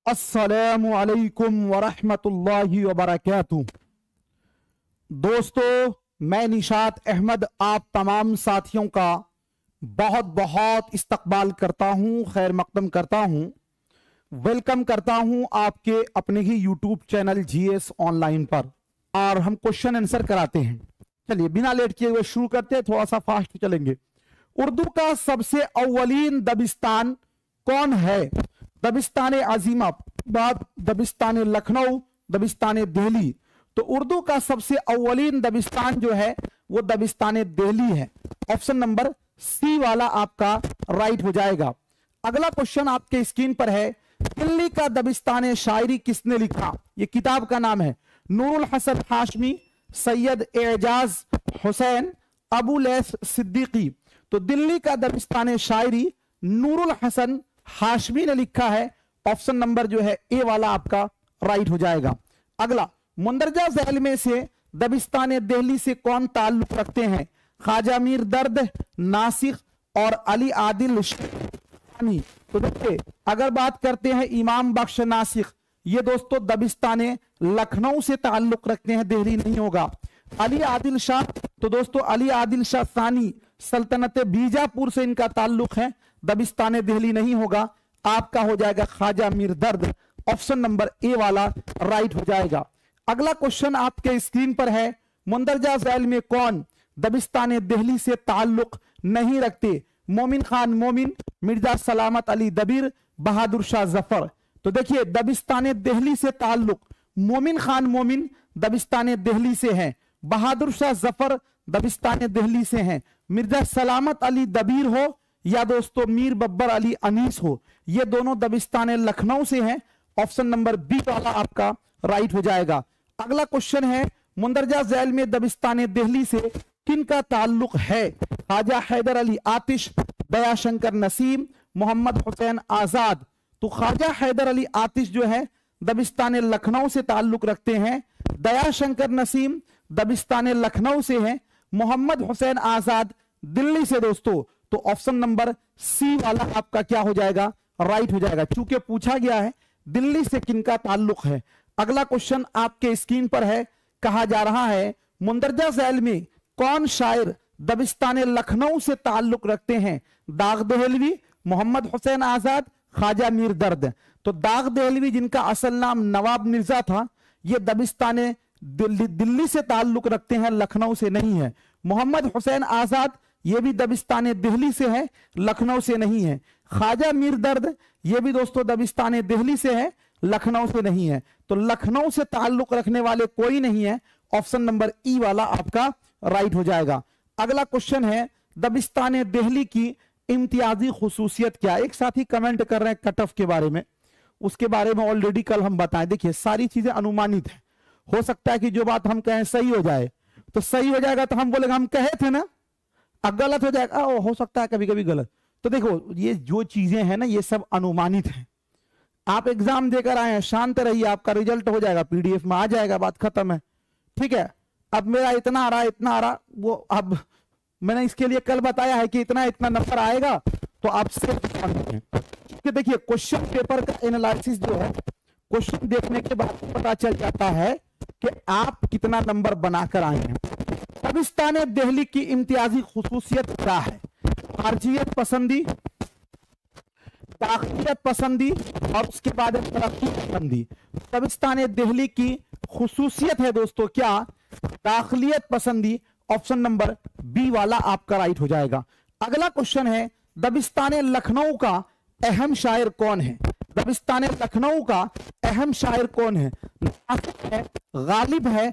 अस्सलामु अलैकुम वरहमतुल्लाहि वबरकातुह। दोस्तों, मैं निशात अहमद आप तमाम साथियों का बहुत बहुत इस्तकबाल करता हूं, खैर मकदम करता हूं, वेलकम करता हूं आपके अपने ही यूट्यूब चैनल जीएस ऑनलाइन पर। और हम क्वेश्चन आंसर कराते हैं। चलिए बिना लेट किए हुए शुरू करते हैं, थोड़ा सा फास्ट चलेंगे। उर्दू का सबसे अव्वलीन दबिस्तान कौन है? दबिस्तान अजीमाबाद, दबिस्तान लखनऊ, दबिस्तान दिल्ली। तो उर्दू का सबसे अव्वलीन दबिस्तान जो है वो दबिस्तान दिल्ली है। ऑप्शन नंबर सी वाला आपका राइट हो जाएगा। अगला क्वेश्चन आपके स्क्रीन पर है, दिल्ली का दबिस्तान शायरी किसने लिखा? ये किताब का नाम है नूरुल हसन हाशमी, सैयद एजाज हुसैन, अबू लैस सिद्दीकी। तो दिल्ली का दबिस्तान शायरी नूरुल हसन हाशमी ने लिखा है। ऑप्शन नंबर जो है ए वाला आपका राइट हो जाएगा। अगला, मुंदरजा झैल में से दबिस्तान दिल्ली से कौन ताल्लुक रखते हैं? ख्वाजा मीर दर्द, नासिक और अली आदिल शानी। तो देखिए, अगर बात करते हैं इमाम बख्श नासिक, ये दोस्तों दबिस्तान लखनऊ से ताल्लुक रखते हैं, दिल्ली नहीं होगा। अली आदिल शाह, तो दोस्तों अली आदिल शाह सानी सल्तनत बीजापुर से इनका ताल्लुक है, दबिस्तान दिल्ली नहीं होगा। आपका हो जाएगा ख्वाजा मीर दर्द। ऑप्शन नंबर ए वाला राइट हो जाएगा। अगला क्वेश्चन आपके स्क्रीन पर है, मुंदरजा झैल में कौन दबिस्तान दिल्ली से ताल्लुक नहीं रखते? मोमिन खान मोमिन, मिर्जा सलामत अली दबीर, बहादुर शाह जफर। तो देखिए, दबिस्तान दिल्ली से ताल्लुक मोमिन खान मोमिन दबिस्तान दिल्ली से है, बहादुर शाह जफर दबिस्तान दिल्ली से हैं, मिर्जा सलामत अली दबीर हो या दोस्तों मीर बब्बर अली अनीस हो, ये दोनों दबिस्तान लखनऊ से हैं। ऑप्शन नंबर बी वाला आपका राइट हो जाएगा। अगला क्वेश्चन है, मुंदरजा झैल में दबिस्तान दिल्ली से किन का ताल्लुक है? ख्वाजा हैदर अली आतिश, दयाशंकर नसीम, मोहम्मद हुसैन आजाद। तो ख्वाजा हैदर अली आतिश जो है दबिस्तान लखनऊ से ताल्लुक रखते हैं, दयाशंकर नसीम दबिस्तान लखनऊ से हैं, मोहम्मद हुसैन आजाद दिल्ली से दोस्तों। तो ऑप्शन नंबर सी वाला आपका क्या हो जाएगा? राइट हो जाएगा, चूंकि पूछा गया है दिल्ली से किनका ताल्लुक है। अगला क्वेश्चन आपके स्क्रीन पर है, कहा जा रहा है मुंदरजा झैल में कौन शायर दबिस्तान लखनऊ से ताल्लुक रखते हैं? दाग देहलवी, मोहम्मद हुसैन आजाद, ख्वाजा मीर दर्द। तो दाग देहलवी जिनका असल नाम नवाब मिर्जा था, ये दबिस्तान दिल्ली से ताल्लुक रखते हैं, लखनऊ से नहीं है। मोहम्मद हुसैन आजाद ये भी दबिस्तान दिल्ली से है, लखनऊ से नहीं है। ख्वाजा मीर दर्द ये भी दोस्तों दबिस्तान दिल्ली से है, लखनऊ से नहीं है। तो लखनऊ से ताल्लुक रखने वाले कोई नहीं है। ऑप्शन नंबर ई वाला आपका राइट हो जाएगा। अगला क्वेश्चन है, दबिस्तान दिल्ली की इम्तियाजी खुसूसियत क्या? एक साथी कमेंट कर रहे हैं कट ऑफ के बारे में, उसके बारे में ऑलरेडी कल हम बताएं। देखिए, सारी चीजें अनुमानित है, हो सकता है कि जो बात हम कहें सही हो जाए, तो सही हो जाएगा तो हम बोलेंगे हम कहे थे ना, अब गलत हो जाएगा, हो सकता है कभी कभी गलत। तो देखो, ये जो चीजें हैं ना, ये सब अनुमानित है। आप एग्जाम देकर आए हैं, शांत रहिए, आपका रिजल्ट हो जाएगा, पीडीएफ में आ जाएगा, बात खत्म है। ठीक है, अब मेरा इतना आ रहा, इतना आ रहा, वो अब मैंने इसके लिए कल बताया है कि इतना इतना नंबर आएगा, तो आप सिर्फ देखिए क्वेश्चन पेपर का एनालिसिस जो है, क्वेश्चन देखने के बाद पता चल जाता है कि आप कितना नंबर बनाकर आए हैं। दबिस्तान दिल्ली की इम्तियाजी खुसूसियत क्या है? खारजियत पसंदी, दाखिलियत पसंदी और उसके बाद तरक्की पसंदी। दबिस्तान दिल्ली की खुसूसियत है दोस्तों क्या? दाखिलियत पसंदी। ऑप्शन नंबर बी वाला आपका राइट हो जाएगा। अगला क्वेश्चन है, दबिस्तान लखनऊ का अहम शायर कौन है? दबिस्तान लखनऊ का अहम शायर कौन है? नासिक है, गालिब है,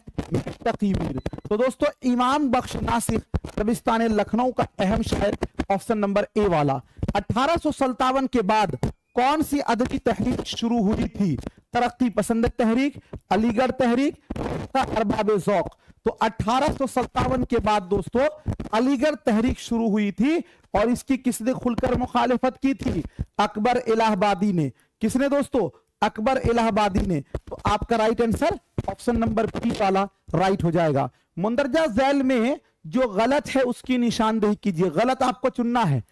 तकीमीर। तो दोस्तों इमाम बख्श नासिक दबिस्तान लखनऊ का अहम शायर। ऑप्शन नंबर ए वाला। 1857 के बाद कौन सी अदबी तहरीक शुरू हुई थी? तरक्की पसंद तहरीक, अलीगढ़ तहरीक, अरबाब ज़ौक़। तो 1857 के बाद दोस्तों अलीगढ़ तहरीक शुरू हुई थी, और इसकी किसने खुलकर मुखालिफत की थी? अकबर इलाहाबादी ने। किसने दोस्तों? अकबर इलाहाबादी ने। तो आपका right answer option number B वाला राइट हो जाएगा। मुंदरजा झैल में जो गलत है उसकी निशानदेही कीजिए, गलत आपको चुनना है।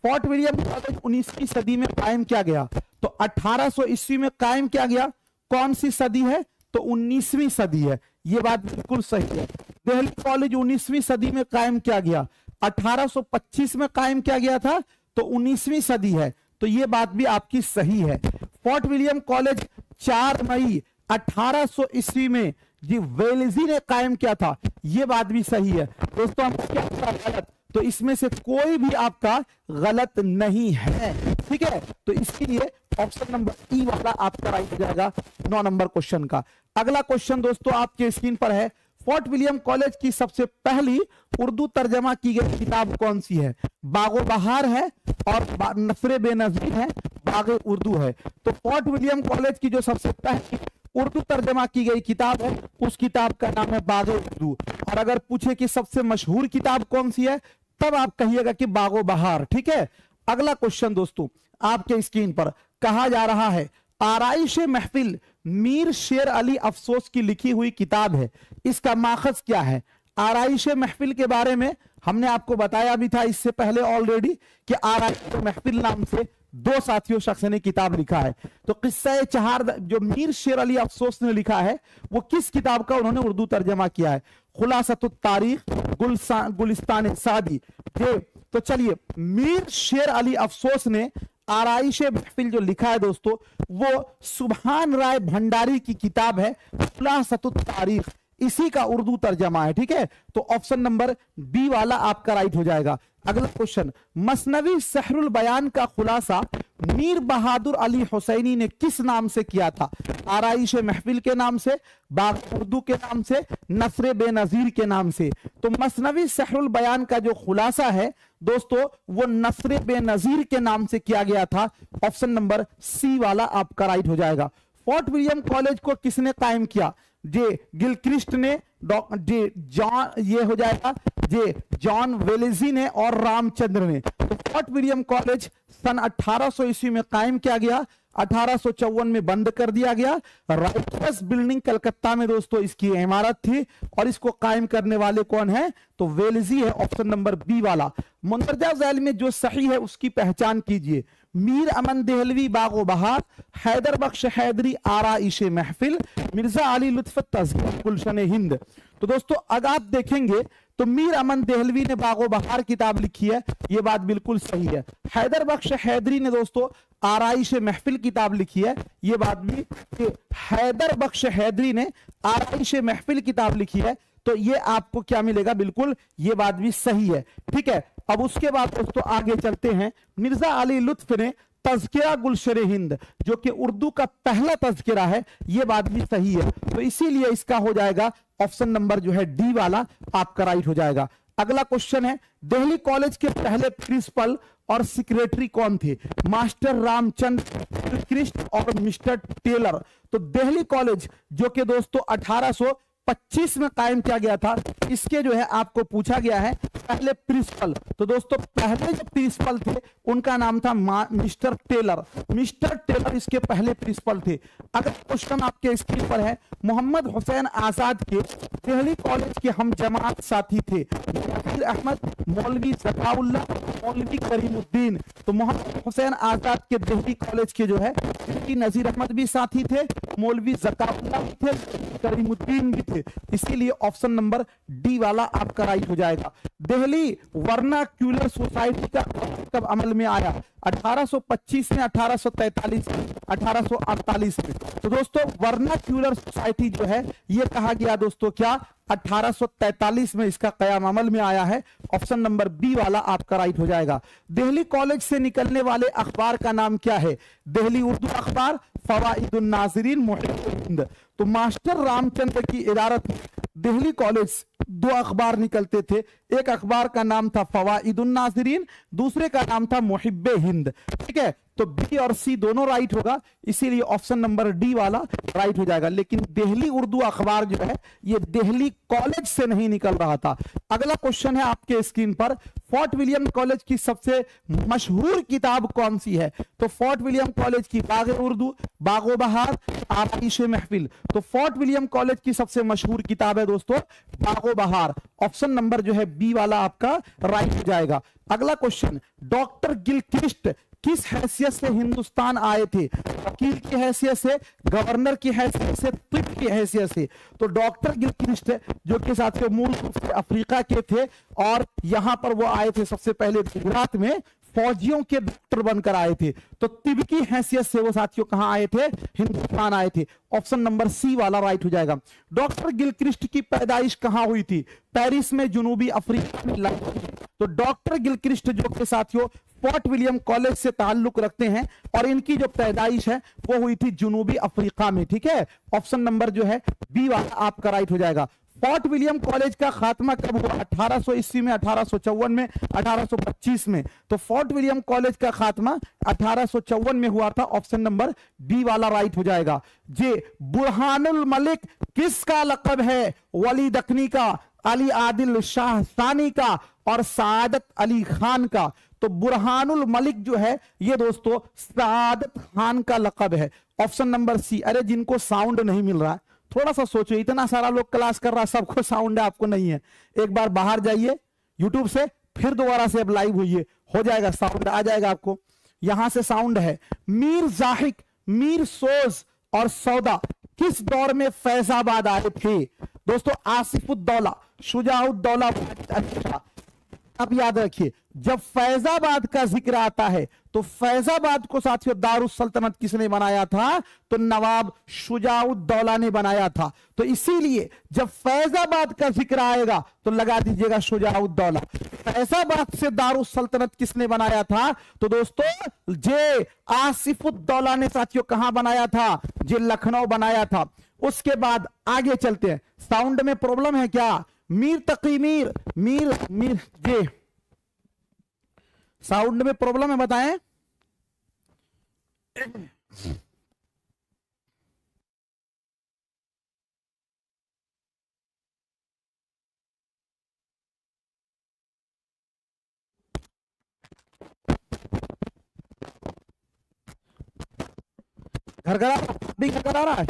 फोर्ट विलियम कॉलेज 19वीं सदी में कायम किया गया, तो 1800 ईस्वी में कायम किया गया। कौन सी सदी है? तो 19वीं सदी है। यह बात बिल्कुल सही है। दिल्ली कॉलेज 19वीं सदी में कायम किया गया, 1825 में कायम किया गया था, तो 19वीं सदी है। तो यह बात भी आपकी सही है। फोर्ट विलियम कॉलेज 4 मई 1800 ईस्वी में जी वेल्जी ने कायम किया था, यह बात भी सही है। दोस्तों हम क्या गलत, तो इसमें से कोई भी आपका गलत नहीं है, ठीक है। तो इसके लिए ऑप्शन नंबर ई वाला आपका राइट हो जाएगा 9 नंबर क्वेश्चन का। अगला क्वेश्चन दोस्तों आपके स्क्रीन पर है, फोर्ट विलियम कॉलेज की सबसे पहली उर्दू तर्जमा की गई किताब कौन सी है? बागो बहार है और नसरे बेनजीर है, बागे उर्दू है। तो फोर्ट विलियम कॉलेज की जो सबसे पहली उर्दू तर्जमा की गई किताब है, उस किताब का नाम है बागे उर्दू। और अगर पूछे कि सबसे मशहूर किताब कौन सी है, तब आप कहिएगा कि बागो बहार, ठीक है। अगला क्वेश्चन दोस्तों आपके स्क्रीन पर कहा जा रहा है, आराइश महफिल मीर शेर अली अफसोस की लिखी हुई किताब है, इसका माखज क्या है? आराइश महफिल के बारे में हमने आपको बताया भी था इससे पहले ऑलरेडी कि आराइश महफिल नाम से 2 साथियों शख्स ने किताब लिखा है। तो किस्सा चहार जो मीर शेर अली अफसोस ने लिखा है, वो किस किताब का उन्होंने उर्दू तर्जमा किया है? खुलासतुत तारीख, गुलिस्तान सादी। तो चलिए, मीर शेर अली अफसोस ने आराइश महफिल जो लिखा है दोस्तों, वो सुभान राय भंडारी की किताब है खुलासतुत तारीख, इसी का उर्दू तर्जमा है, ठीक है। तो ऑप्शन नंबर बी वाला आपका राइट हो जाएगा। अगला क्वेश्चन, मसनवी सहरुल बयान का खुलासा मीर बहादुर अली हुसैनी ने किस नाम से किया था? आराइश महफिल के नाम से, बाग उर्दू के नाम से, नसरे बेनजीर के नाम से। तो मसनवी सहरुल बयान का जो खुलासा है दोस्तों, वो नसरे बेनजीर के नाम से किया गया था। ऑप्शन नंबर सी वाला आपका राइट हो जाएगा। फोर्ट विलियम कॉलेज को किसने कायम किया? जे गिलक्रिस्ट ने, जे जॉन, ये हो जाएगा जे जॉन वेलेजी ने और रामचंद्र ने। तो फोर्ट विलियम कॉलेज सन 1800 ईस्वी में कायम किया गया, 1854 में बंद कर दिया गया। राइटर्स बिल्डिंग कलकत्ता में दोस्तों इसकी इमारत थी, और इसको कायम करने वाले कौन है? तो वेल्जी है, ऑप्शन नंबर बी वाला। मुंदरजा झैल में जो सही है उसकी पहचान कीजिए। मीर अमन देहलवी बागो बहार, हैदर बख्श हैदरी आराइश महफिल, मिर्जा अली लुत्फत तज़किया गुलशन हिंद। तो दोस्तों अगर आप देखेंगे तो मीर अमन देहलवी ने बागो बहार किताब लिखी है, यह बात बिल्कुल सही है। हैदर बख्श हैदरी ने दोस्तों आराइश महफिल किताब लिखी है, यह बात भी, हैदर बख्श हैदरी ने आराइश महफिल किताब लिखी है, तो ये आपको क्या मिलेगा? बिल्कुल ये बात भी सही है, ठीक है। अब उसके बाद दोस्तों आगे चलते हैं। मिर्जा अली लुत्फ ने तज़किरा गुलशन हिंद, जो कि उर्दू का पहला तज़किरा है, यह बात भी सही है। तो इसीलिए इसका हो जाएगा ऑप्शन नंबर जो है डी वाला आपका राइट हो जाएगा। अगला क्वेश्चन है, दिल्ली कॉलेज के पहले प्रिंसिपल और सेक्रेटरी कौन थे? मास्टर रामचंद्र कृष्ण और मिस्टर टेलर। तो दिल्ली कॉलेज जो कि दोस्तों 1825 में कायम किया गया था, इसके जो है आपको पूछा गया है पहले प्रिंसिपल। तो दोस्तों पहले जो प्रिंसिपल थे उनका नाम था मिस्टर टेलर। मिस्टर टेलर इसके पहले प्रिंसिपल थे। अगर क्वेश्चन आपके स्क्रीन पर है, मोहम्मद हुसैन आजाद के दिल्ली कॉलेज के हम जमात साथी थे नज़ीर अहमद, मौलवी ज़काउल्लाह, मौलवी करीमुद्दीन। तो मोहम्मद हुसैन आजाद के दिल्ली कॉलेज के जो है नज़ीर अहमद भी साथी थे, मौलवी ज़काउल्लाह भी थे, करीमुद्दीन भी थे। इसीलिए ऑप्शन नंबर डी वाला आपका राइट हो जाएगा। दिल्ली वर्नाक्यूलर सोसाइटी का कब अमल में आया? 1825 में, 1843 में, 1848 में। तो दोस्तों वर्नाक्यूलर सोसाइटी जो है ये कहा गया दोस्तों क्या? 1843 में इसका कयाम अमल में आया है। ऑप्शन नंबर बी वाला आपका राइट हो जाएगा। दिल्ली कॉलेज से निकलने वाले अखबार का नाम क्या है? दिल्ली उर्दू अखबार, फवाइदुन नाज़रीन, मुहिब्बुल हिंद। तो मास्टर रामचंद्र की इदारत में दिल्ली कॉलेज 2 अखबार निकलते थे। एक अखबार का नाम था फवाइदुन नाज़रीन, दूसरे का नाम था मुहिब्बे हिंद, ठीक है। तो बी और सी दोनों राइट होगा, इसीलिए ऑप्शन नंबर डी वाला राइट हो जाएगा। लेकिन दिल्ली उर्दू अखबार जो है ये दिल्ली कॉलेज से नहीं निकल रहा था। अगला क्वेश्चन है आपके स्क्रीन पर, फोर्ट विलियम कॉलेज की सबसे मशहूर किताब कौन सी है? तो फोर्ट विलियम कॉलेज की बागे उर्दू, बागो बहार, आराइश महफिल। तो फोर्ट विलियम कॉलेज की सबसे मशहूर किताब है दोस्तों बागो बहार। ऑप्शन नंबर जो है बी वाला आपका राइट हो जाएगा। अगला क्वेश्चन, डॉक्टर गिलक्रिस्ट किस हैसियत से हिंदुस्तान आए थे? वकील की हैसियत से, गवर्नर की हैसियत से, तिब की हैसियत से? तो डॉक्टर गिलक्रिस्ट जो कि साथियों मूल रूप से अफ्रीका के थे और यहां पर वो आए थे सबसे पहले गुजरात में, फौजियों के डॉक्टर बनकर आए थे। तो तिब की हैसियत से वो साथियों कहां आए थे? हिंदुस्तान आए थे। ऑप्शन नंबर सी वाला राइट हो जाएगा। डॉक्टर गिलक्रिस्ट की पैदाइश कहां हुई थी? पेरिस में, जुनूबी अफ्रीका में, लंदन में। तो डॉक्टर गिलक्रिस्ट जो के साथियों फोर्ट विलियम कॉलेज से ताल्लुक रखते हैं और इनकी जो पैदाइश है वो हुई थी जुनूबी अफ्रीका में। ठीक है, ऑप्शन नंबर जो है बी वाला आपका राइट हो जाएगा। फोर्ट विलियम कॉलेज का खात्मा कब हुआ? 1800 ईस्वी में, 1854 में, 1825 में? तो फोर्ट विलियम कॉलेज का खात्मा 1854 में हुआ था। ऑप्शन नंबर बी वाला राइट हो जाएगा। जे बुरहानुल मलिक किसका लकब है? वली दखनी का, अली आदिल शाह सानी का और सादत अली खान का? तो बुरहानुल मलिक जो है ये दोस्तों सादत खान का लकब है। Option number C. अरे जिनको साउंड नहीं मिल रहा है थोड़ा सा सोचो, इतना सारा लोग क्लास कर रहा है, सबको साउंड है, आपको नहीं है। एक बार बाहर जाइए यूट्यूब से, फिर दोबारा से अब लाइव हुई, हो जाएगा, साउंड आ जाएगा आपको। यहां से साउंड है। मीर जाहिक, मीर सोज और सौदा किस दौर में फैजाबाद आए थे? दोस्तों आसिफुद्दौला, शुजाउद्दौला, अच्छा अब याद रखिए जब फैजाबाद का जिक्र आता है तो फैजाबाद को साथियों दारुस सल्तनत किसने बनाया था? तो नवाब शुजाउद्दौला ने बनाया था। तो इसीलिए जब फैजाबाद का जिक्र आएगा तो लगा दीजिएगा शुजाउद्दौला। फैजाबाद से दारुस सल्तनत किसने बनाया था? तो दोस्तों जे आसिफुद्दौला ने साथियों कहां बनाया था? जे लखनऊ बनाया था। उसके बाद आगे चलते हैं। साउंड में प्रॉब्लम है क्या? मीर तकी मीर, मीर मीर जे साउंड में प्रॉब्लम है बताएं। घर घर घर आ रहा है।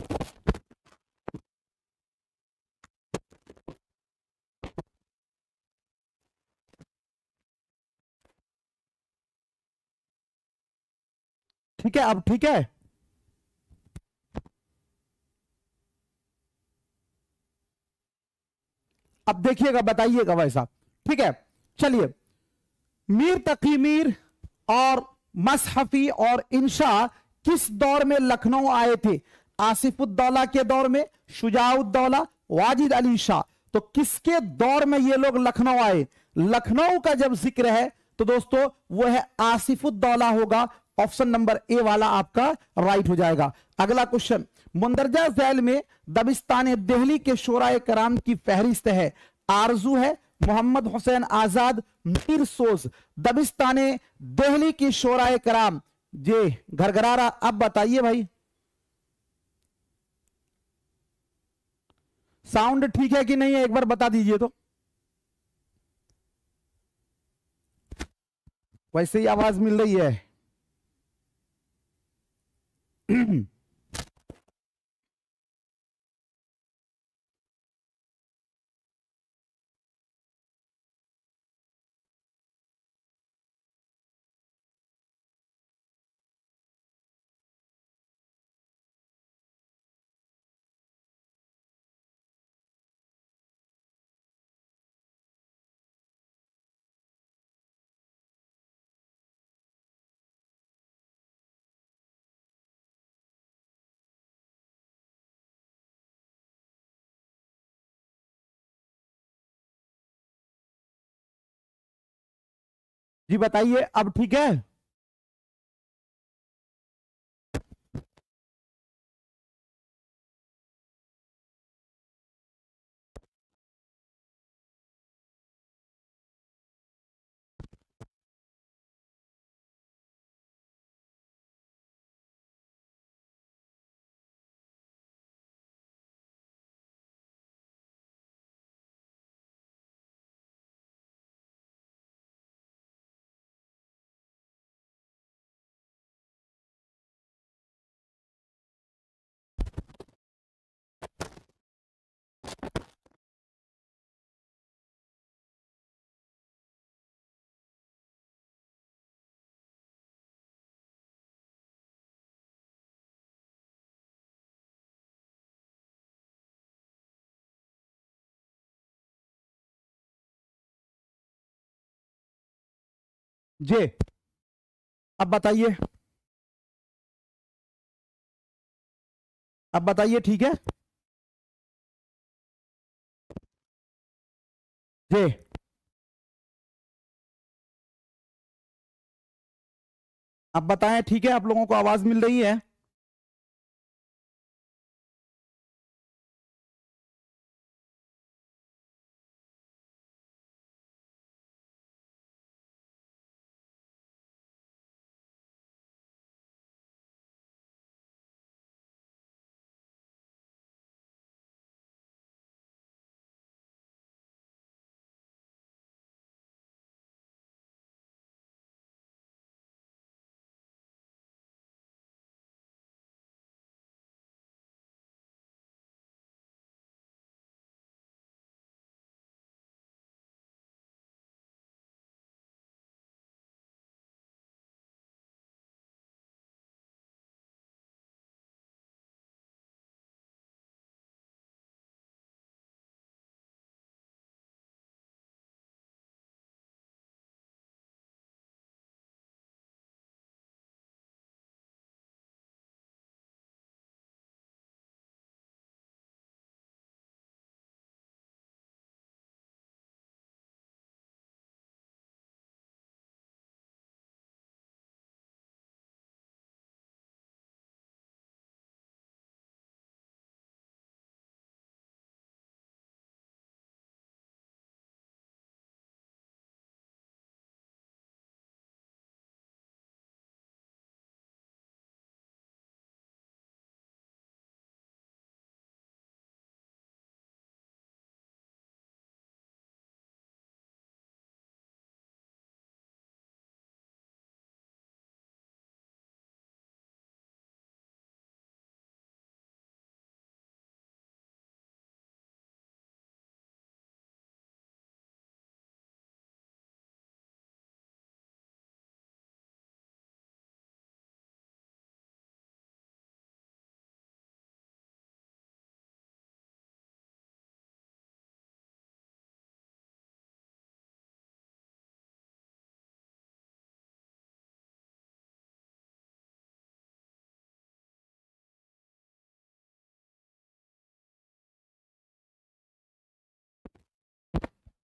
ठीक है, अब ठीक है। अब देखिएगा, बताइएगा भाई साहब। ठीक है, चलिए। मीर तकी मीर और मसहफी और इंशा किस दौर में लखनऊ आए थे? आसिफुद्दौला के दौर में, शुजाउद्दौला, वाजिद अली शाह। तो किसके दौर में ये लोग लखनऊ आए? लखनऊ का जब जिक्र है तो दोस्तों वो है आसिफुद्दौला होगा। ऑप्शन नंबर ए वाला आपका राइट हो जाएगा। अगला क्वेश्चन, मुंदरजा झैल में दबिस्तान दिल्ली के शोराए कराम की फहरिस्त है। आरजू है, मोहम्मद हुसैन आजाद, मीर सोज। दबिस्ताने दिल्ली की शोराए कराम जे घरघरारा। अब बताइए भाई, साउंड ठीक है कि नहीं है? एक बार बता दीजिए तो। वैसे ही आवाज मिल रही है। जी बताइए, अब ठीक है। जे अब बताइए, अब बताइए, ठीक है जे? अब बताएं, ठीक है, आप लोगों को आवाज मिल रही है?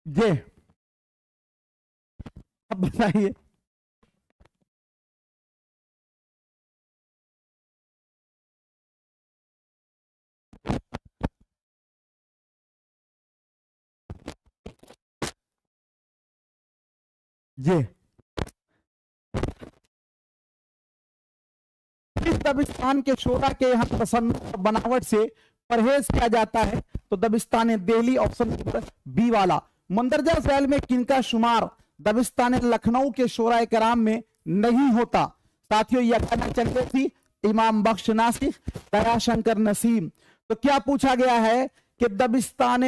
जे अब बताइए, जे इस दबिस्तान के शोरा के यहाँ तसन्नुफ और बनावट से परहेज किया जाता है, तो दबिस्तान दिल्ली ऑप्शन नंबर बी वाला। मंदरजा झैल में किनका शुमार दबिस्तान लखनऊ के शोरा कराम में नहीं होता? साथियों, यगाना चंगेजी, इमाम बख्श नासिख, दयाशंकर नसीम। तो क्या पूछा गया है कि दबिस्तान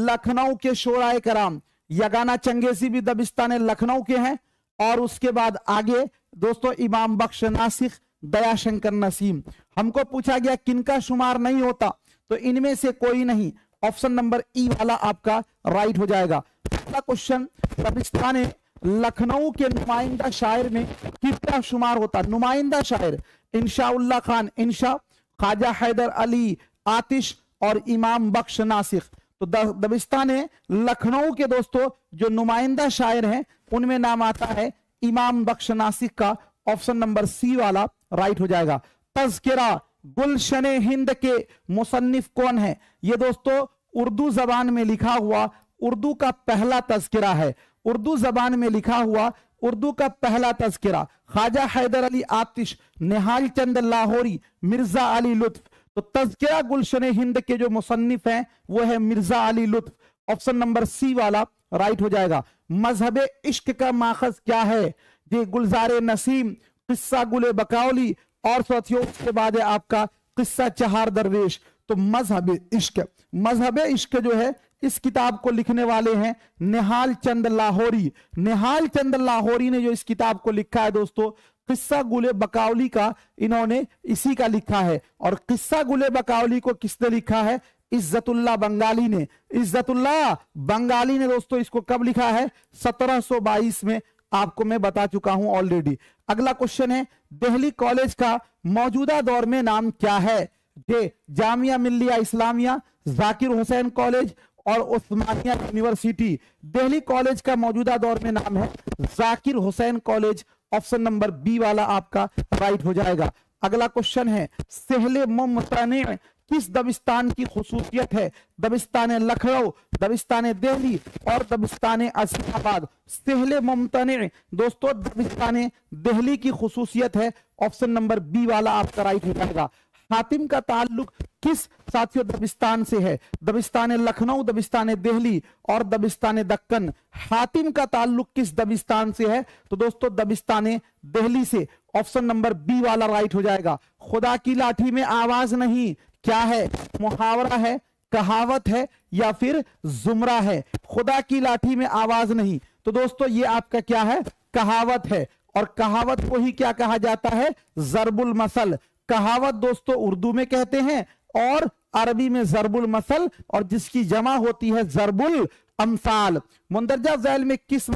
लखनऊ के शोरा कराम, यगाना चंगेजी भी दबिस्तान लखनऊ के हैं, और उसके बाद आगे दोस्तों इमाम बख्श नासिख, दयाशंकर नसीम। हमको पूछा गया किनका शुमार नहीं होता, तो इनमें से कोई नहीं, ऑप्शन नंबर ई वाला आपका राइट हो जाएगा। अगला क्वेश्चन, दबिस्तान लखनऊ के नुमाइंदा शायर में किसका शुमार होता? नुमाइंदा शायर इंशाउल्लाह खान इंशा, ख्वाजा हैदर अली आतिश और इमाम बख्श नासिख। तो दबिस्तान लखनऊ के दोस्तों जो नुमाइंदा शायर हैं उनमें नाम आता है इमाम बख्श नासिख का, ऑप्शन नंबर सी वाला राइट हो जाएगा। तज़किरा गुलशन हिंद के मुसन्निफ कौन है? ये दोस्तों उर्दू जबान में लिखा हुआ उर्दू का पहला तज़किरा है, उर्दू जबान में लिखा हुआ उर्दू का पहला तज़किरा। ख्वाजा हैदर अली आतिश, निहाल चंद लाहौरी, मिर्जा अली लुत्फ। तो तज़किरा गुलशन हिंद के जो मुसन्निफ हैं वो है मिर्जा अली लुत्फ, ऑप्शन नंबर सी वाला राइट हो जाएगा। मजहब इश्क का माखज क्या है? ये गुलजार नसीम, किस्सा गुले बकावली, और साथियों उसके बाद है आपका किस्सा चहार दरवेश। तो मजहब इश्क जो है इस किताब को लिखने वाले हैं निहाल चंद लाहौरी। निहाल चंद लाहौरी ने जो इस किताब को लिखा है दोस्तों, किस्सा गुले बकावली का इन्होंने इसी का लिखा है। और किस्सा गुले बकावली को किसने लिखा है? इज्जतुल्लाह बंगाली ने। इज्जतुल्लाह बंगाली ने दोस्तों इसको कब लिखा है? 1722 में आपको मैं बता चुका हूं ऑलरेडी। अगला क्वेश्चन है, दिल्ली कॉलेज का मौजूदा दौर में नाम क्या है? जे जामिया मिल्लिया इस्लामिया, जाकिर हुसैन कॉलेज और उस्मानिया यूनिवर्सिटी। दिल्ली कॉलेज का मौजूदा दौर में नाम है Zakir Hussain college. Option number B वाला आपका राइट हो जाएगा। अगला क्वेश्चन है, सहले मुमतने किस दबिस्तान की खुसूसियत है? दबिस्तान लखनऊ, दबिस्तान दिल्ली और दबिस्तान असीमाबाद। सहले मुमतने दोस्तों दबिस्तान दिल्ली की खुसूसियत है। ऑप्शन नंबर बी वाला आपका राइट हो जाएगा। हातिम का ताल्लुक किस साथियों दबिस्तान से है? दबिस्तान लखनऊ, दबिस्तान दिल्ली और दबिस्तान दक्कन। हातिम का ताल्लुक किस दबिस्तान से है? तो दोस्तों दबिस्तान दिल्ली से। ऑप्शन नंबर बी वाला राइट हो जाएगा। खुदा की लाठी में आवाज नहीं क्या है? मुहावरा है, कहावत है या फिर जुमरा है? खुदा की लाठी में आवाज नहीं, तो दोस्तों ये आपका क्या है? कहावत है। और कहावत को ही क्या कहा जाता है? जरबुल मसल। कहावत दोस्तों उर्दू में कहते हैं और अरबी में जरबुल मसल, और जिसकी जमा होती है जरबुल अमसाल। मुंदरजा झैल में किस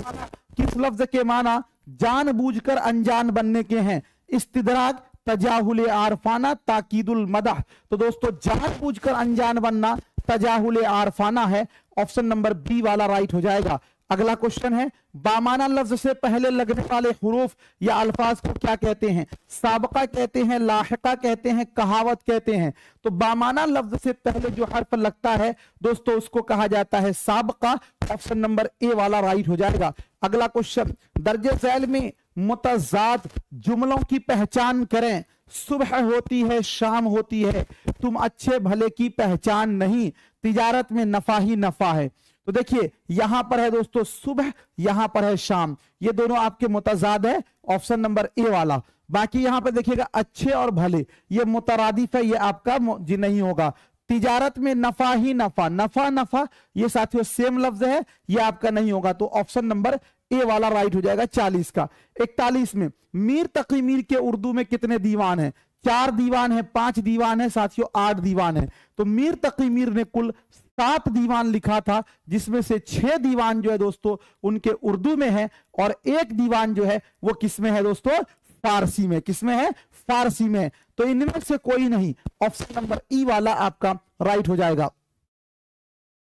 लफ्ज के माना जानबूझकर अनजान बनने के हैं? इस्तिदराक, तजाहुल आरफाना, ताकीदुल मदह। तो दोस्तों जानबूझकर अनजान बनना तजाहुल आरफाना है। ऑप्शन नंबर बी वाला राइट हो जाएगा। अगला क्वेश्चन है, बामाना लफ्ज से पहले लगने वाले हुरूफ या अल्फाज को क्या कहते हैं? साबका कहते हैं, लाहिका कहते हैं, कहावत कहते हैं। तो बामाना लफ्ज से पहले जो हर्फ लगता है दोस्तों उसको कहा जाता है साबका। ऑप्शन नंबर ए वाला राइट हो जाएगा। अगला क्वेश्चन, दर्जे झैल में मुतजाद जुमलों की पहचान करें। सुबह होती है, शाम होती है, तुम अच्छे भले की पहचान नहीं, तिजारत में नफा ही नफा है। तो देखिए यहां पर है दोस्तों सुबह, यहां पर है शाम, ये दोनों आपके मुतजाद है। ऑप्शन नंबर ए वाला। बाकी यहां पर देखिएगा अच्छे और भले, ये मुतरादिफ है, ये आपका जी नहीं होगा। तिजारत में नफा ही नफा, नफा नफा ये साथियों सेम लफ्ज है, ये आपका नहीं होगा। तो ऑप्शन नंबर ए वाला राइट हो जाएगा 40 का। 41 में मीर तकी मीर के उर्दू में कितने दीवान हैं? 4 दीवान है, 5 दीवान है साथियों, 8 दीवान है। तो मीर तकी मीर ने कुल 7 दीवान लिखा था, जिसमें से 6 दीवान जो है दोस्तों उनके उर्दू में है और 1 दीवान जो है वो किसमें है दोस्तों? फारसी में। किसमें है? फारसी में। तो इनमें से कोई नहीं, ऑप्शन नंबर ई वाला आपका राइट हो जाएगा।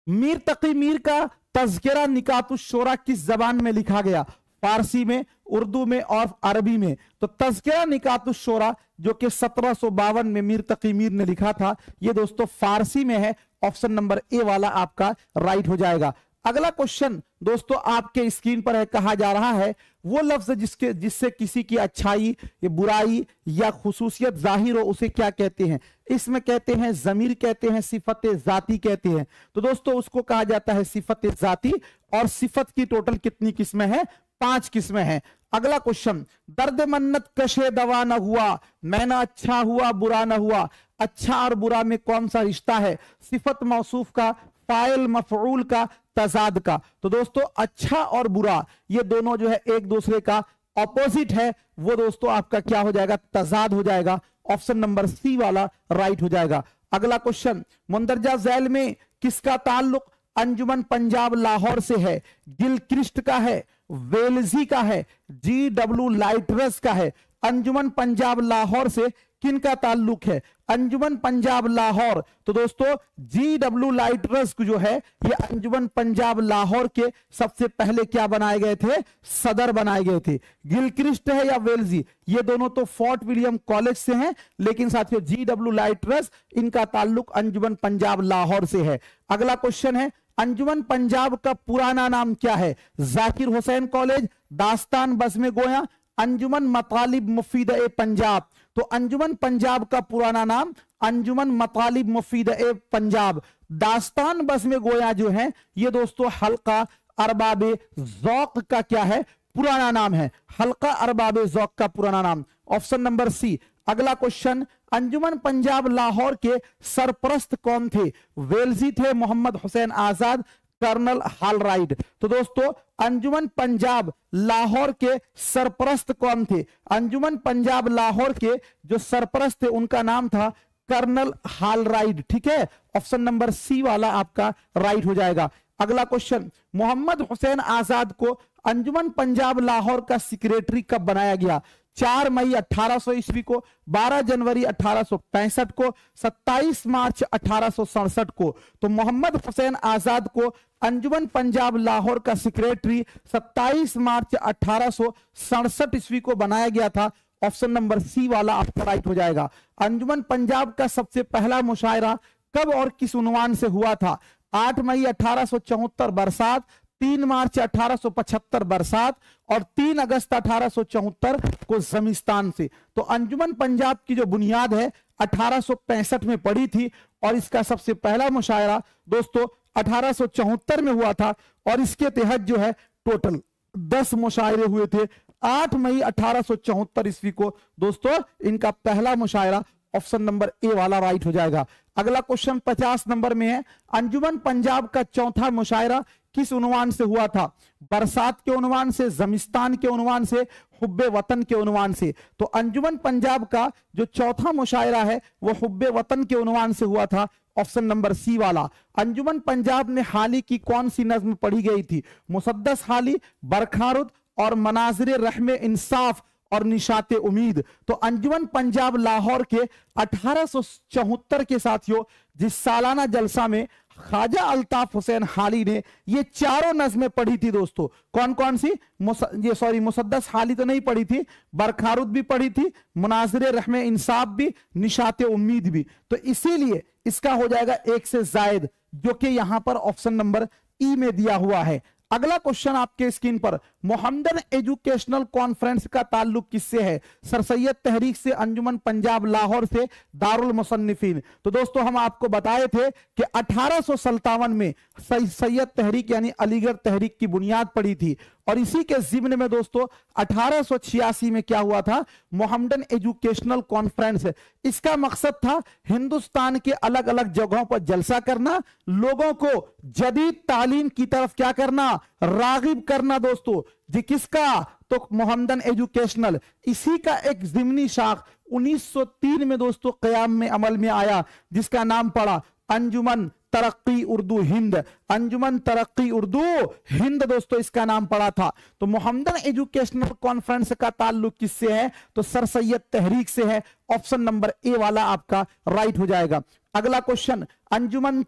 मीर तकी मीर का तज़किरा निकातुश्शोरा किस जबान में लिखा गया? फारसी में, उर्दू में और अरबी में। तो तज़किरा निकातुश्शोरा जो कि 1752 में मीर तकी मीर ने लिखा था, ये दोस्तों फारसी में है। ऑप्शन नंबर ए वाला आपका राइट हो जाएगा। अगला क्वेश्चन दोस्तों आपके स्क्रीन पर है, कहा जा रहा है वो लफ्ज जिससे किसी की अच्छाई या बुराई या खुसूसियत जाहिर हो उसे क्या कहते हैं? इसमें कहते हैं जमीर, कहते हैं सिफत जाती कहते हैं। तो दोस्तों उसको कहा जाता है सिफत जाती। और सिफत की टोटल कितनी किस्में हैं? 5 किस्में हैं। अगला क्वेश्चन, दर्द मन्नत कशे दवा न हुआ, मैना अच्छा हुआ बुरा न हुआ। अच्छा और बुरा में कौन सा रिश्ता है? सिफत मौसूफ का, फाइल मफऊल का, तजाद का। तो दोस्तों अच्छा और बुरा ये दोनों जो है एक दूसरे का ऑपोजिट है, वो दोस्तों आपका क्या हो जाएगा? तजाद हो जाएगा। ऑप्शन नंबर सी वाला राइट हो जाएगा। अगला क्वेश्चन, मुंदरजा झैल में किसका ताल्लुक अंजुमन पंजाब लाहौर से है? गिलक्रिस्ट का है, वेल्जी का है, GW लाइटरस का है। अंजुमन पंजाब लाहौर से किनका ताल्लुक है? अंजुमन पंजाब लाहौर। तो दोस्तों GW लाइटरस जो है ये अंजुमन पंजाब लाहौर के सबसे पहले क्या बनाए गए थे? सदर बनाए गए थे। गिलक्रिस्ट है या वेल्जी, ये दोनों तो फोर्ट विलियम कॉलेज से हैं, लेकिन साथियों GW लाइटरस इनका ताल्लुक अंजुमन पंजाब लाहौर से है। अगला क्वेश्चन है, अंजुमन पंजाब का पुराना नाम क्या है? जाकिर हुसैन कॉलेज, दास्तान बज़्म गोया, अंजुमन मतालिब मुफीद ए पंजाब। तो अंजुमन पंजाब का पुराना नाम अंजुमन मतालिब मुफीद ए पंजाब। दास्तान बज़्म गोया जो है ये दोस्तों हल्का अरबाबे ज़ौक़ का क्या है? पुराना नाम है। हल्का अरबाबे ज़ौक़ का पुराना नाम। Option number C. अगला क्वेश्चन, अंजुमन पंजाब लाहौर के सरपरस्त कौन थे? वेल्जी थे, मोहम्मद हुसैन आजाद, कर्नल हालराइड। तो दोस्तों अंजुमन पंजाब लाहौर के सरपरस्त कौन थे? अंजुमन पंजाब लाहौर के जो सरपरस्त थे उनका नाम था कर्नल हालराइड। ठीक है, ऑप्शन नंबर सी वाला आपका राइट हो जाएगा। अगला क्वेश्चन, मोहम्मद हुसैन आजाद को अंजुमन पंजाब लाहौर का सेक्रेटरी कब बनाया गया? 4 मई 1800 ईस्वी को, 12 जनवरी 1865 को, 27 मार्च 1867 को। तो मोहम्मद हुसैन आजाद को अंजुमन पंजाब लाहौर का सेक्रेटरी 27 मार्च 1867 ईस्वी को बनाया गया था। ऑप्शन नंबर सी वाला आपका राइट हो जाएगा। अंजुमन पंजाब का सबसे पहला मुशायरा कब और किस उन्वान से हुआ था? 8 मई 1874 बरसात, 3 मार्च 1875 बरसात और 3 अगस्त 1874 को जमीस्तान से। तो अंजुमन पंजाब की जो बुनियाद है 1865 में पड़ी थी और इसका सबसे पहला मुशायरा दोस्तों 1874 में हुआ था और इसके तहत जो है टोटल 10 मुशायरे हुए थे। 8 मई 1874 ईस्वी को दोस्तों इनका पहला मुशायरा, ऑप्शन नंबर ए वाला राइट हो जाएगा। अगला क्वेश्चन 50 नंबर में है, अंजुमन पंजाब का चौथा मुशायरा किस उन्वान से हुआ था? बरसात के उन्वान से, जमीस्तान के उन्वान से, हुब्बे वतन के उन्वान से। तो अंजुमन पंजाब का जो चौथा मुशायरा है वो हुब्बे वतन के उन्वान से हुआ था, ऑप्शन नंबर सी वाला। अंजुमन पंजाब में हाली की कौन सी नज्म पढ़ी गई थी? मुसद्दस हाली, बरखारुद और मनाजिर रहमे इंसाफ और निशाते उम्मीद। तो अंजुमन पंजाब लाहौर के 1874 के साथियों जिस सालाना जलसा में ख्वाजा अल्ताफ हुसैन हाली ने ये चारों नज़में पढ़ी थी दोस्तों। कौन कौन सी? मुसद्दस हाली तो नहीं पढ़ी थी, बरखारुद भी पढ़ी थी, मुनाजिर रहमे इंसाफ भी, निशाते उम्मीद भी। तो इसीलिए इसका हो जाएगा 1 से जायद, जो कि यहां पर ऑप्शन नंबर ई में दिया हुआ है। अगला क्वेश्चन आपके स्क्रीन पर, मोहम्मदन एजुकेशनल कॉन्फ्रेंस का ताल्लुक किससे है? सर सैयद तहरीक से, अंजुमन पंजाब लाहौर से, दारुल मुसन्निफीन। तो दोस्तों हम आपको बताए थे कि 1857 में सैयद तहरीक यानी अलीगढ़ तहरीक की बुनियाद पड़ी थी और इसी के जिम्न में दोस्तों 1886 में क्या हुआ था? Mohammedan educational conference. इसका मकसद था हिंदुस्तान के अलग अलग जगहों पर जलसा करना, लोगों को जदीद तालीम की तरफ क्या करना? रागिब करना दोस्तों। जी किसका? तो मोहम्मदन एजुकेशनल। इसी का एक जिमनी शाख 1903 में दोस्तों कयाम में अमल में आया जिसका नाम पड़ा अंजुमन तरक्की उर्दू हिंद। अंजुमन तरक्की उर्दू हिंद दोस्तों इसका नाम पड़ा था। तो मोहम्मदन एजुकेशनल कॉन्फ्रेंस का ताल्लुक किससे है? तो सर सैयद तहरीक से है, ऑप्शन नंबर ए वाला आपका राइट हो जाएगा। अगला क्वेश्चन, अंजुमन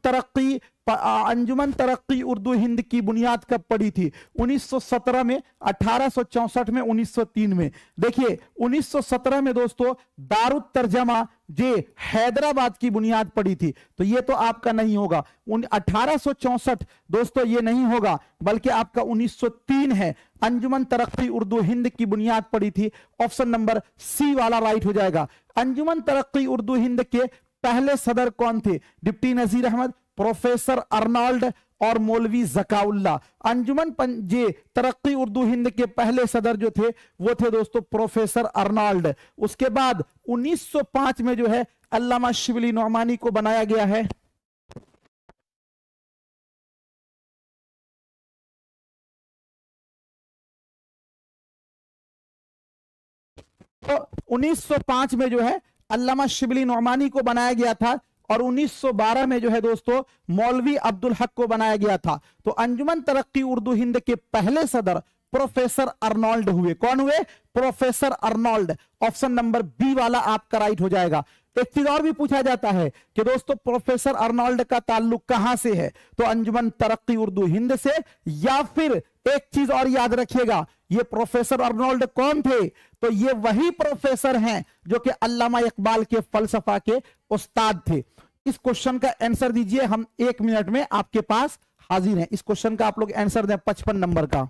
तरक्की उर्दू हिंद की बुनियाद कब पड़ी थी? 1917 में, 1864 में, 1903 में। देखिए 1917 में दोस्तों दारुत तर्जमा जे हैदराबाद की बुनियाद पड़ी थी, तो ये तो आपका नहीं होगा। 1864 दोस्तों ये नहीं होगा, बल्कि आपका 1903 है। अंजुमन तरक्की उर्दू हिंद की बुनियाद पड़ी थी, ऑप्शन नंबर सी वाला राइट हो जाएगा। अंजुमन तरक्की उर्दू हिंद के पहले सदर कौन थे? Deputy Nazir Ahmad, professor Arnold और मौलवी जकाउल्ला। अंजुमन तरक्की उर्दू हिंद के पहले सदर जो थे वो थे दोस्तों प्रोफेसर अर्नोल्ड। उसके बाद 1905 में जो है अल्लामा शिबली नौमानी को बनाया गया है। तो 1905 में जो है अल्लामा शिबली नौमानी को बनाया गया था और 1912 में जो है दोस्तों मौलवी अब्दुल हक को बनाया गया था। तो अंजुमन तरक्की उर्दू हिंद के पहले सदर प्रोफेसर अर्नोल्ड हुए। कौन हुए? Professor Arnold. Option number B वाला आपका राइट हो जाएगा। एक चीज और भी पूछा जाता है कि दोस्तों प्रोफेसर अर्नोल्ड का ताल्लुक कहां से है? तो अंजुमन तरक्की उर्दू हिंद से, या फिर एक चीज और याद रखिएगा, ये प्रोफेसर अर्नोल्ड कौन थे? तो ये वही प्रोफेसर हैं जो कि अल्लामा इकबाल के फलसफा के उस्ताद थे। इस क्वेश्चन का आंसर दीजिए, हम 1 मिनट में आपके पास हाजिर हैं। इस क्वेश्चन का आप लोग आंसर दें 55 नंबर का।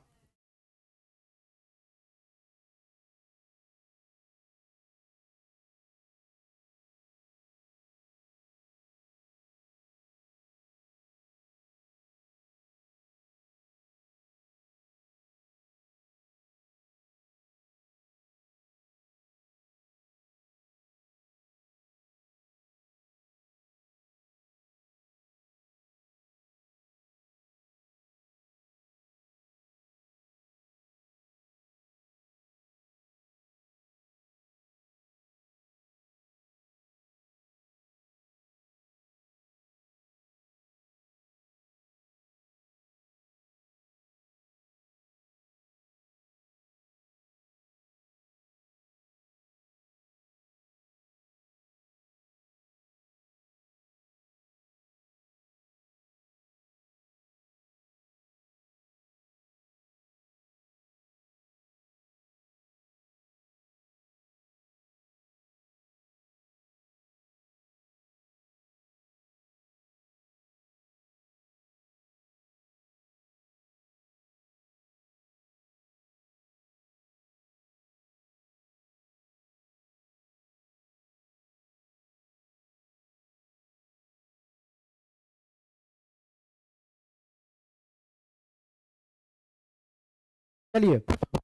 चलिए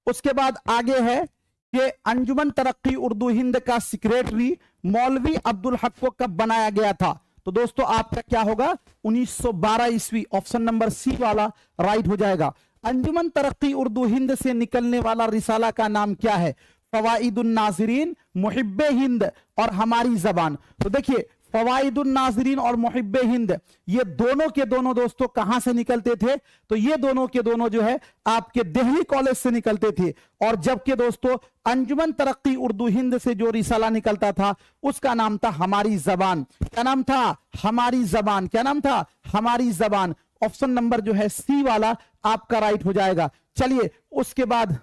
उसके बाद आगे है कि अंजुमन तरक्की उर्दू हिंद का सेक्रेटरी मौलवी अब्दुल हक को कब बनाया गया था? तो दोस्तों आपका क्या होगा? 1912 ईस्वी। ऑप्शन नंबर सी वाला राइट हो जाएगा। अंजुमन तरक्की उर्दू हिंद से निकलने वाला रिसाला का नाम क्या है? फवाइदुन नाज़रीन, मुहिब्बे हिंद और हमारी जबान। तो देखिए फवाइदुन नाज़रीन और मुहिब्बे हिंद ये दोनों के दोनों दोस्तों कहां से निकलते थे? तो ये दोनों के दोनों जो है आपके दिल्ली कॉलेज से निकलते थे। और जबकि दोस्तों अंजुमन तरक्की उर्दू हिंद से जो रिसाला निकलता था उसका नाम था हमारी जबान। क्या नाम था? हमारी जबान। क्या नाम था? हमारी जबान। ऑप्शन नंबर जो है सी वाला आपका राइट हो जाएगा। चलिए उसके बाद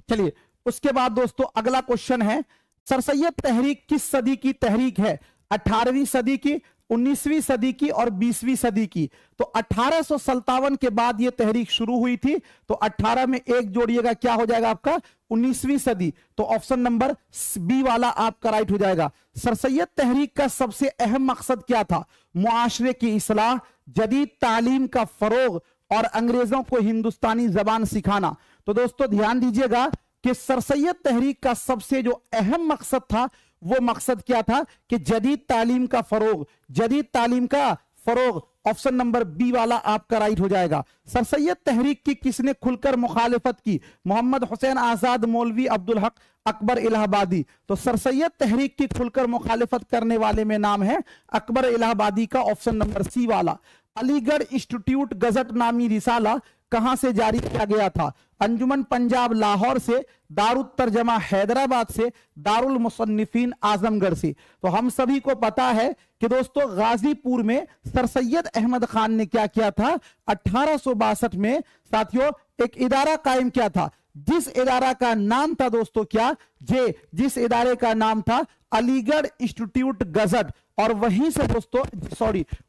चलिए उसके बाद दोस्तों अगला क्वेश्चन है, सर सैयद तहरीक किस सदी की तहरीक है? 18वीं सदी की, 19वीं सदी की और 20वीं सदी की। तो 1857 के बाद यह तहरीक शुरू हुई थी। तो 18 में एक जोड़िएगा, क्या हो जाएगा आपका? 19वीं सदी। तो ऑप्शन नंबर बी वाला आपका राइट हो जाएगा। सर सैयद तहरीक का सबसे अहम मकसद क्या था? मुआशरे की इस्लाह, जदीद तालीम का फरोग और अंग्रेजों को हिंदुस्तानी जबान सिखाना। तो दोस्तों ध्यान दीजिएगा कि सर सैयद तहरीक का सबसे जो अहम मकसद था वो मकसद क्या था? कि जदीद तालीम का फरोग। जदीद तालीम का फरोग। ऑप्शन नंबर बी वाला आपका राइट हो जाएगा। सर सैयद तहरीक की किसने खुलकर मुखालिफत की? मोहम्मद हुसैन आजाद, मौलवी अब्दुल हक, अकबर इलाहाबादी। तो सर सैयद तहरीक की खुलकर मुखालिफत करने वाले में नाम है अकबर इलाहाबादी का। ऑप्शन नंबर सी वाला। अलीगढ़ इंस्टीट्यूट गजट नामी रिसाला कहां से जारी किया गया था? अंजुमन पंजाब लाहौर से, दारुल तर्जमा हैदराबाद से, दारुल मुसन्निफीन आजमगढ़ से। तो हम सभी को पता है कि दोस्तों गाजीपुर में सर सैयद अहमद खान ने क्या किया था? 1862 में साथियों एक इदारा कायम किया था, जिस इदारा का नाम था दोस्तों क्या? जिस इदारे का नाम था अलीगढ़ इंस्टीट्यूट गजट। और वहीं से दोस्तों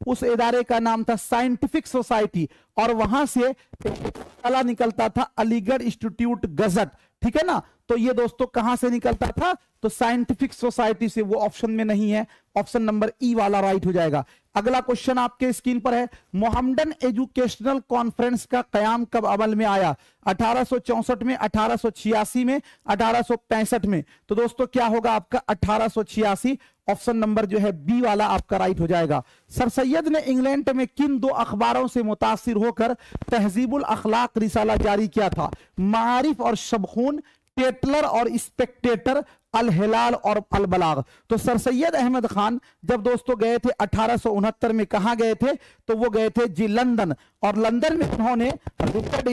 उस इदारे का नाम था साइंटिफिक सोसाइटी। और वहां से रिसाला निकलता था अलीगढ़ इंस्टीट्यूट गजट। ठीक है ना? तो ये दोस्तों कहां से निकलता था? तो साइंटिफिक सोसाइटी से। वो ऑप्शन में नहीं है। ऑप्शन नंबर ई वाला राइट हो जाएगा। अगला क्वेश्चन आपके स्क्रीन पर है, मोहम्मदन एजुकेशनल कॉन्फ्रेंस का कयाम कब अमल में आया? 1864 में, 1886 में, 1865 में। तो दोस्तों क्या होगा आपका? 1886। ऑप्शन नंबर जो है बी वाला आपका राइट हो जाएगा। सर सैयद ने इंग्लैंड में किन दो अखबारों से मुतासिर होकर तहजीबुल अखलाक रिसाला जारी किया था? मारिफ और शबखून, टेटलर और स्पेक्टेटर, अल हिलाल और अल बलाग। तो सर सैयद अहमद खान जब दोस्तों गए थे 1869 में, कहां गए थे? तो वो गए थे जी लंदन। और लंदन में उन्होंने रिचर्ड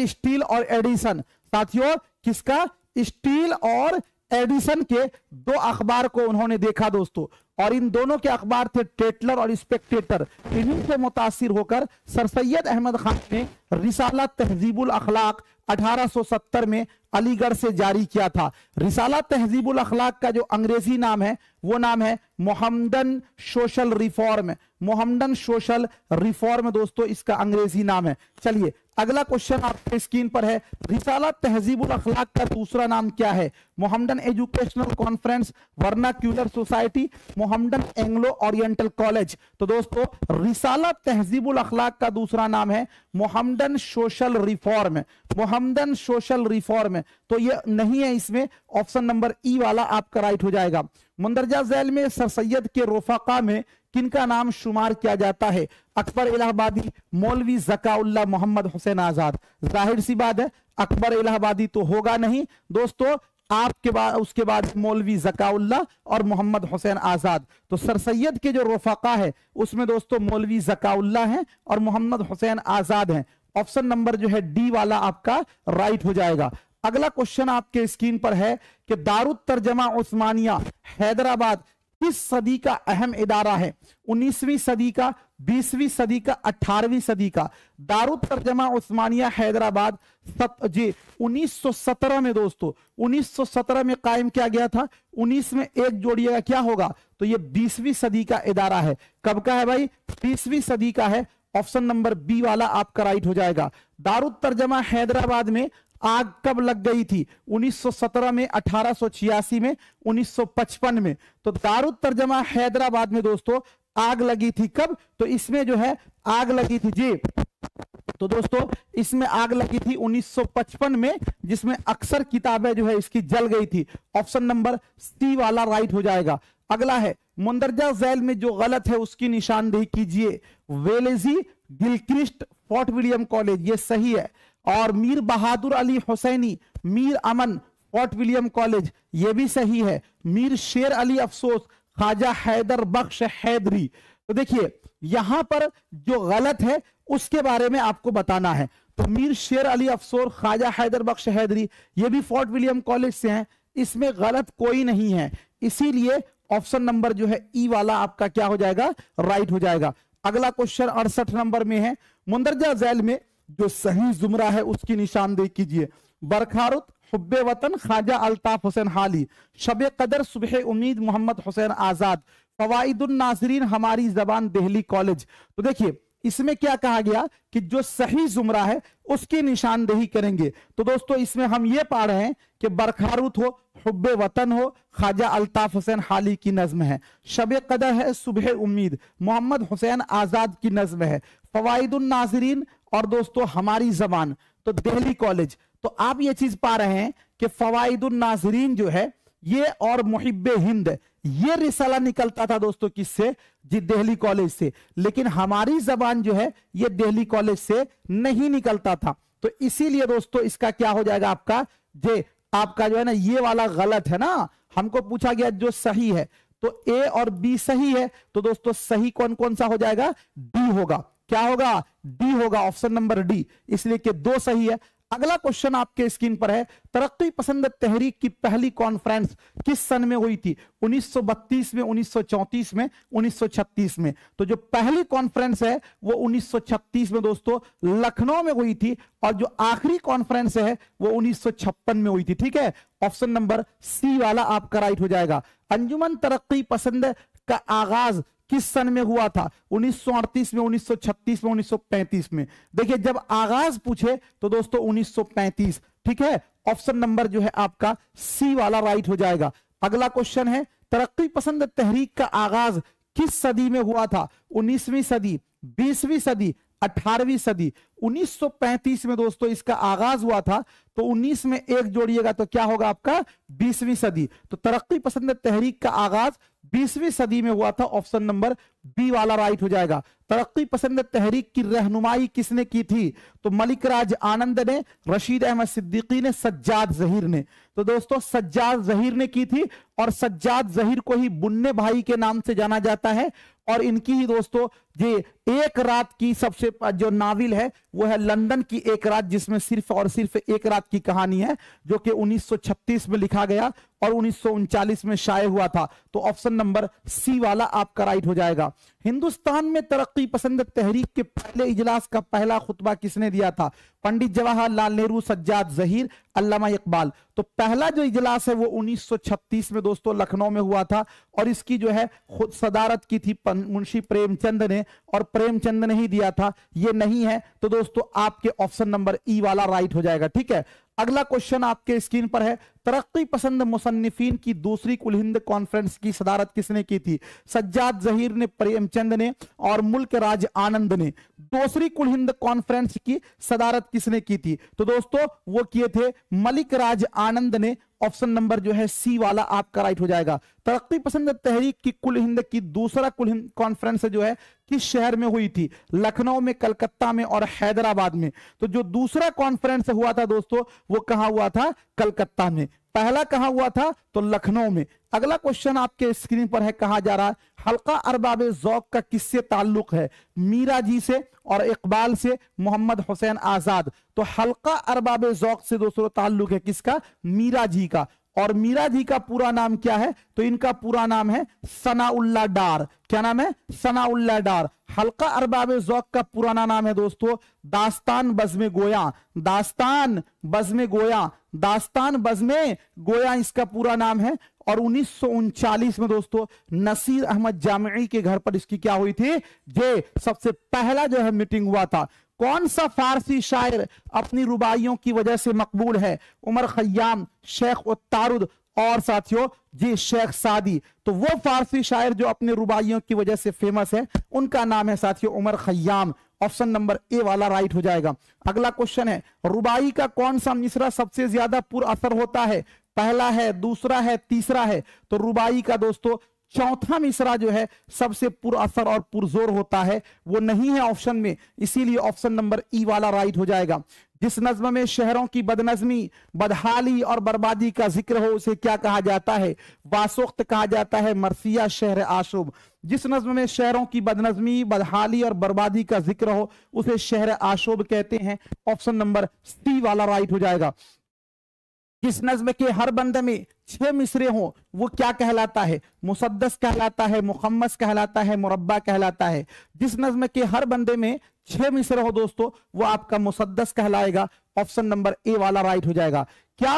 स्टील और एडिसन साथियों किसका? स्टील और एडिसन के दो अखबार को उन्होंने देखा दोस्तों। और इन दोनों के अखबार थे टेटलर और स्पेक्टेटर। इन्हीं से मुतासिर होकर सर सैयद अहमद खान ने रिसाला तहजीबुल अखलाक 1870 में अलीगढ़ से जारी किया था। रिसाला तहजीबुल अखलाक का जो अंग्रेजी नाम है वो नाम है Mohammedan social reform. Mohammedan social reform दोस्तों इसका अंग्रेजी नाम है। चलिए अगला क्वेश्चन आपके स्क्रीन पर है, रिसाला तहजीबुल अखलाक का दूसरा नाम क्या है? Mohammedan educational conference, vernacular society, Mohammedan Anglo oriental college. तो दोस्तों रिसाला तहजीबुल अखलाक का दूसरा नाम है Mohammedan social reform. Mohammedan social reform. तो ये नहीं है इसमें। ऑप्शन नंबर ई वाला आपका राइट हो जाएगा। मुंदरजा झैल में सर सैयद के रोफाका में किनका नाम शुमार किया जाता है? अकबर इलाहाबादी, मौलवी ज़काउल्लाह, मोहम्मद हुसैन आजाद। जाहिर सी बात है अकबर इलाहाबादी तो होगा नहीं दोस्तों। आपके बाद उसके बाद मौलवी ज़काउल्लाह और मोहम्मद हुसैन आजाद। तो सर सैयद के जो रोफाका है उसमें दोस्तों मौलवी ज़काउल्लाह हैं और मोहम्मद हुसैन आजाद हैं। ऑप्शन नंबर जो है डी वाला आपका राइट हो जाएगा। अगला क्वेश्चन आपके स्क्रीन पर है कि दारुत तर्जमा उस्मानिया हैदराबाद किस सदी का अहम इदारा है? 19वीं सदी का, 20वीं सदी का, 18वीं सदी का? दारुत तर्जमा उस्मानिया हैदराबाद जी 1917 में दोस्तों, 1917 में कायम किया गया था। 19 में एक जोड़िएगा क्या होगा? तो ये 20वीं सदी का इदारा है। कब का है भाई? 20वीं सदी का है। ऑप्शन नंबर बी वाला आपका राइट हो जाएगा। दारुत तर्जमा हैदराबाद में आग कब लग गई थी? 1917 में, 1886 में, 1955 में। तो दारुत तर्जमा हैदराबाद में दोस्तों आग लगी थी कब? तो इसमें जो है आग लगी थी जी, तो दोस्तों इसमें आग लगी थी 1955 में, जिसमें अक्सर किताबें जो है इसकी जल गई थी। ऑप्शन नंबर सी वाला राइट हो जाएगा। अगला है मुंदरजा झैल में जो गलत है उसकी निशानदेही कीजिए। वेलेजी गिलक्रिस्ट फोर्ट विलियम कॉलेज, ये सही है। और मीर बहादुर अली हुसैनी मीर अमन फोर्ट विलियम कॉलेज, ये भी सही है। मीर शेर अली अफसोस ख्वाजा हैदर बख्श हैदरी। तो देखिए यहां पर जो गलत है उसके बारे में आपको बताना है। तो मीर शेर अली अफसोस ख्वाजा हैदर बख्श हैदरी ये भी फोर्ट विलियम कॉलेज से हैं, इसमें गलत कोई नहीं है, इसीलिए ऑप्शन नंबर जो है ई वाला आपका क्या हो जाएगा? राइट हो जाएगा। अगला क्वेश्चन 68 नंबर में है, मुंदरजा झैल में जो सही जुमरा है उसकी निशानदेही कीजिए। बरखारुत हुब्बे वतन ख्वाजा अल्ताफ हुसैन हाली, शबे कदर सुबह उम्मीद मोहम्मद हुसैन आजाद, फवाइदुन नाज़रीन हमारी जबान दिल्ली कॉलेज। तो देखिए इसमें क्या कहा गया कि जो सही जुमरा है उसकी निशानदेही करेंगे। तो दोस्तों इसमें हम ये पा रहे हैं कि बरखारुत हो, हुब्बे वतन हो, ख्वाजा अल्ताफ हुसैन हाली की नज्म है। शबे कदर है, सुबह उम्मीद मोहम्मद हुसैन आजाद की नज्म है। फवाइदुन नाज़रीन और दोस्तों हमारी जबान तो दिल्ली कॉलेज। तो आप ये चीज पा रहे हैं कि फवाइदुन नाज़रीन जो है ये और मुहिब्बे हिंद ये रिसाला निकलता था दोस्तों किससे? जी दिल्ली कॉलेज से। लेकिन हमारी जबान जो है ये दिल्ली कॉलेज से नहीं निकलता था। तो इसीलिए दोस्तों इसका क्या हो जाएगा आपका? जे आपका जो है ना ये वाला गलत है ना। हमको पूछा गया जो सही है, तो ए और बी सही है। तो दोस्तों सही कौन कौन सा हो जाएगा? डी होगा। क्या होगा? डी होगा, ऑप्शन नंबर डी, इसलिए कि दो सही है। अगला क्वेश्चन आपके स्क्रीन पर है, तरक्की पसंद तहरीक की पहली कॉन्फ्रेंस किस सन में हुई थी? 1932 में, 1934 में, 1936 में। तो जो पहली कॉन्फ्रेंस है वो 1936 में दोस्तों लखनऊ में हुई थी, और जो आखिरी कॉन्फ्रेंस है वो 1956 में हुई थी। ठीक है, ऑप्शन नंबर सी वाला आपका राइट हो जाएगा। अंजुमन तरक्की पसंद का आगाज किस सन में हुआ था? 1938 में, 1936 में, 1935 में। देखिए जब आगाज पूछे तो दोस्तों 1935। ठीक है, ऑप्शन नंबर जो है आपका सी वाला राइट हो जाएगा। अगला क्वेश्चन है, तरक्की पसंद तहरीक का आगाज किस सदी में हुआ था? 19वीं सदी, 20वीं सदी, 18वीं सदी। 1935 में दोस्तों इसका आगाज हुआ था। तो 19 में एक जोड़िएगा तो क्या होगा आपका? 20वीं सदी। तो तरक्की पसंद तहरीक का आगाज 20वीं सदी में हुआ था। ऑप्शन नंबर बी वाला राइट हो जाएगा। तरक्की पसंद तहरीक की रहनुमाई किसने की थी? तो मलिक राज आनंद ने, रशीद अहमद सिद्दीकी ने, सज्जाद जहीर ने। तो दोस्तों सज्जाद जहीर ने की थी, और सज्जाद जहीर को ही बुन्ने भाई के नाम से जाना जाता है। और इनकी ही दोस्तों ये एक रात की सबसे जो नाविल है वो है लंदन की एक रात, जिसमें सिर्फ और सिर्फ एक रात की कहानी है, जो कि 1936 में लिखा गया और 1939 में शाये हुआ था। तो ऑप्शन नंबर सी वाला आपका राइट हो जाएगा। हिंदुस्तान में तरक्की पसंद तहरीक के पहले इजलास का पहला खुतबा किसने दिया था? पंडित जवाहरलाल नेहरू, सज्जाद जहीर, अल्लामा इकबाल। तो पहला जो इजलास है वो 1936 में दोस्तों लखनऊ में हुआ था, और इसकी जो है खुद सदारत की थी मुंशी प्रेमचंद ने, और प्रेमचंद ने ही दिया था, ये नहीं है। तो दोस्तों आपके ऑप्शन नंबर ई वाला राइट हो जाएगा। ठीक है, अगला क्वेश्चन आपके स्क्रीन पर है, तरक्की पसंद मुसन्निफीन की दूसरी कुल हिंद कॉन्फ्रेंस की सदारत किसने की थी? सज्जाद जहीर ने, प्रेमचंद ने, और मुल्क राज आनंद ने। दूसरी कुल हिंद कॉन्फ्रेंस की सदारत किसने की थी? तो दोस्तों वो किए थे मलिक राज आनंद ने। ऑप्शन नंबर जो है सी वाला आपका राइट हो जाएगा। तरक्की पसंद तहरीक की कुल हिंद की दूसरा कुल हिंद कॉन्फ्रेंस जो है किस शहर में हुई थी? लखनऊ में, कलकत्ता में और हैदराबाद में। तो जो दूसरा कॉन्फ्रेंस हुआ था दोस्तों वो कहां हुआ था? कलकत्ता में। पहला कहां हुआ था? तो लखनऊ में। अगला क्वेश्चन आपके स्क्रीन पर है, कहा जा रहा है हल्का अरबाब ज़ौक़ का किससे ताल्लुक है? मीरा जी से और इकबाल से, मोहम्मद हुसैन आजाद। तो हल्का अरबाब ज़ौक़ से दोस्तों ताल्लुक है किसका? मीरा जी का। और मीरा जी का पूरा नाम क्या है? तो इनका पूरा नाम है सनाउल्लाह डार। क्या नाम है? सनाउल्लाह डार। हल्का अरबाब ज़ौक़ का पुराना नाम है दोस्तों दास्तान बज़्म गोया। दास्तान बज़्म गोया, दास्तान बज़्म गोया इसका पूरा नाम है। और 1939 में दोस्तों नसीर अहमद जामिई के घर पर इसकी क्या हुई थी? जे सबसे पहला जो है मीटिंग हुआ था। कौन सा फारसी शायर अपनी रुबाइयों की वजह से मकबूल है? उमर खयाम, शेख उत्तारुद और साथियों जी शेख सादी। तो वो फारसी शायर जो अपने रुबाइयों की वजह से फेमस है उनका नाम है साथियों Omar Khayyam. Option number A वाला राइट हो जाएगा। अगला क्वेश्चन है रुबाई का कौन सा मिसरा सबसे ज्यादा पुर असर होता है? पहला है, दूसरा है, तीसरा है। तो रुबाई का दोस्तों चौथा मिसरा जो है सबसे पुर असर और पुरजोर होता है, वो नहीं है ऑप्शन में, इसीलिए ऑप्शन नंबर ई वाला राइट हो जाएगा। जिस नज्म में शहरों की बदनज़मी, बदहाली और बर्बादी का जिक्र हो उसे क्या कहा जाता है? वासुख्त कहा जाता है, मरसिया, शहर आशुब। जिस नज्म में शहरों की बदनज़मी, बदहाली और बर्बादी का जिक्र हो उसे शहर आशुब कहते हैं। ऑप्शन नंबर सी वाला राइट हो जाएगा। जिस नज्म के हर बंद में 6 मिसरे हों वो क्या कहलाता है? मुसद्दस कहलाता है, मुखम्मस कहलाता है, मुरब्बा कहलाता है। जिस नज्म के हर बंदे में 6 मिसरे हो दोस्तों वो आपका मुसद्दस कहलाएगा। ऑप्शन नंबर ए वाला राइट हो जाएगा। क्या